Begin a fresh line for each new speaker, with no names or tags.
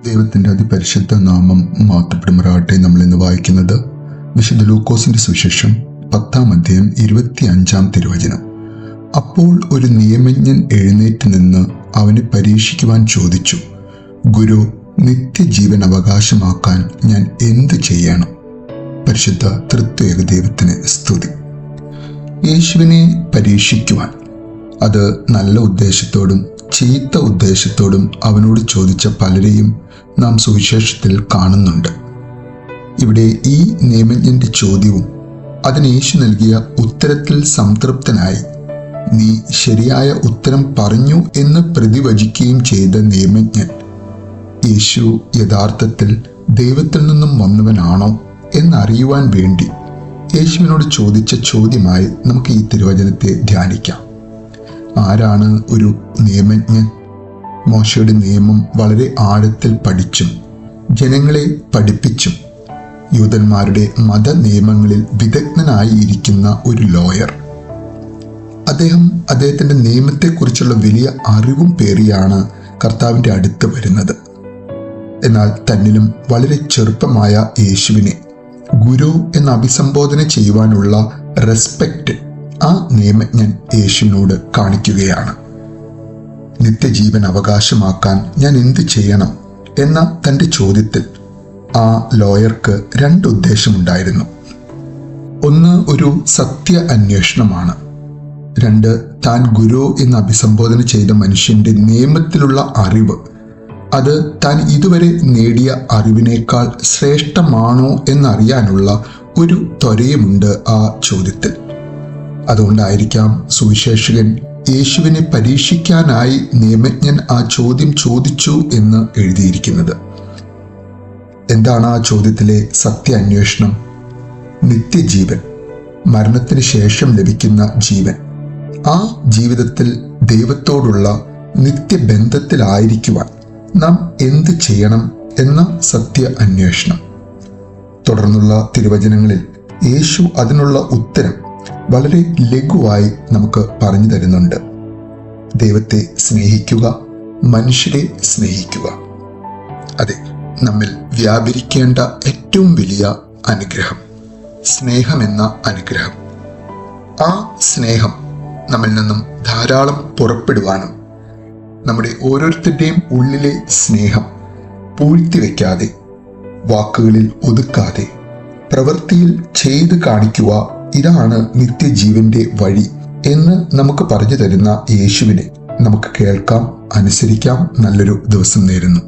ദൈവത്തിൻ്റെ അതിപരിശുദ്ധ നാമം മഹത്വപ്പെടുമാറാകട്ടെ. നമ്മൾ ഇന്ന് വായിക്കുന്നത് വിശുദ്ധ ലൂക്കോസിന്റെ സുവിശേഷം 10-ാം അധ്യായം 25-ാം തിരുവചനം. അപ്പോൾ ഒരു നിയമജ്ഞൻ എഴുന്നേറ്റ് നിന്ന് അവനെ പരീക്ഷിക്കുവാൻ ചോദിച്ചു, ഗുരു, നിത്യജീവൻ അവകാശമാക്കാൻ ഞാൻ എന്ത് ചെയ്യണം? പരിശുദ്ധ തൃത്വേക ദൈവത്തിന് സ്തുതി. യേശുവിനെ പരീക്ഷിക്കുവാൻ, അത് നല്ല ഉദ്ദേശത്തോടും ചീത്ത ഉദ്ദേശത്തോടും അവനോട് ചോദിച്ച പലരെയും നാം സുവിശേഷത്തിൽ കാണുന്നുണ്ട്. ഇവിടെ ഈ നിയമജ്ഞന്റെ ചോദ്യവും അതിന് യേശു നൽകിയ ഉത്തരത്തിൽ സംതൃപ്തനായി നീ ശരിയായ ഉത്തരം പറഞ്ഞു എന്ന് പ്രതിവചിക്കുകയും ചെയ്ത നിയമജ്ഞൻ യേശു യഥാർത്ഥത്തിൽ ദൈവത്തിൽ നിന്നും വന്നവനാണോ എന്നറിയുവാൻ വേണ്ടി യേശുവിനോട് ചോദിച്ച ചോദ്യമായി നമുക്ക് ഈ തിരുവചനത്തെ ധ്യാനിക്കാം. ആരാണ് ഒരു നിയമജ്ഞൻ? മോശയുടെ നിയമം വളരെ ആഴത്തിൽ പഠിച്ചും ജനങ്ങളെ പഠിപ്പിച്ചും യൂതന്മാരുടെ മത നിയമങ്ങളിൽ വിദഗ്ധനായിരിക്കുന്ന ഒരു ലോയർ. അദ്ദേഹത്തിന്റെ നിയമത്തെക്കുറിച്ചുള്ള വലിയ അറിവും പേറിയാണ് കർത്താവിൻ്റെ അടുത്ത് വരുന്നത്. എന്നാൽ തന്നിലും വളരെ ചെറുപ്പമായ യേശുവിനെ ഗുരു എന്ന് അഭിസംബോധന ചെയ്യുവാനുള്ള റെസ്പെക്റ്റ് ആ നിയമജ്ഞൻ യേശുവിനോട് കാണിക്കുകയാണ്. നിത്യജീവൻ അവകാശമാക്കാൻ ഞാൻ എന്ത് ചെയ്യണം എന്ന തൻ്റെ ചോദ്യത്തിൽ ആ ലോയർക്ക് രണ്ട് ഉദ്ദേശമുണ്ടായിരുന്നു. ഒന്ന്, ഒരു സത്യ അന്വേഷണമാണ്. രണ്ട്, താൻ ഗുരു എന്ന് അഭിസംബോധന ചെയ്ത മനുഷ്യന്റെ നിയമത്തിലുള്ള അറിവ് അത് താൻ ഇതുവരെ നേടിയ അറിവിനേക്കാൾ ശ്രേഷ്ഠമാണോ എന്നറിയാനുള്ള ഒരു ത്വരയുമുണ്ട് ആ ചോദ്യത്തിൽ. അതുകൊണ്ടായിരിക്കാം സുവിശേഷകൻ യേശുവിനെ പരീക്ഷിക്കാനായി നിയമജ്ഞൻ ആ ചോദ്യം ചോദിച്ചു എന്ന് എഴുതിയിരിക്കുന്നത്. എന്താണ് ആ ചോദ്യത്തിലെ സത്യ അന്വേഷണം? നിത്യജീവൻ, മരണത്തിന് ശേഷം ലഭിക്കുന്ന ജീവൻ, ആ ജീവിതത്തിൽ ദൈവത്തോടുള്ള നിത്യബന്ധത്തിലായിരിക്കുവാൻ നാം എന്ത് ചെയ്യണം എന്ന സത്യ അന്വേഷണം. തുടർന്നുള്ള തിരുവചനങ്ങളിൽ യേശു അതിനുള്ള ഉത്തരം വളരെ ലഘുവായി നമുക്ക് പറഞ്ഞു തരുന്നുണ്ട്. ദൈവത്തെ സ്നേഹിക്കുക, മനുഷ്യരെ സ്നേഹിക്കുക. അതെ, നമ്മിൽ വ്യാപരിക്കേണ്ട ഏറ്റവും വലിയ അനുഗ്രഹം, സ്നേഹമെന്ന അനുഗ്രഹം. ആ സ്നേഹം നമ്മിൽ നിന്നും ധാരാളം പുറപ്പെടുവാനും നമ്മുടെ ഓരോരുത്തരുടെയും ഉള്ളിലെ സ്നേഹം പൂഴ്ത്തിവെക്കാതെ, വാക്കുകളിൽ ഒതുക്കാതെ പ്രവൃത്തിയിൽ ചെയ്ത് കാണിക്കുക, ഇതാണ് നിത്യജീവന്റെ വഴി എന്ന് നമുക്ക് പറഞ്ഞു തരുന്ന യേശുവിനെ നമുക്ക് കേൾക്കാം, അനുസരിക്കാം. നല്ലൊരു ദിവസം നേരുന്നു.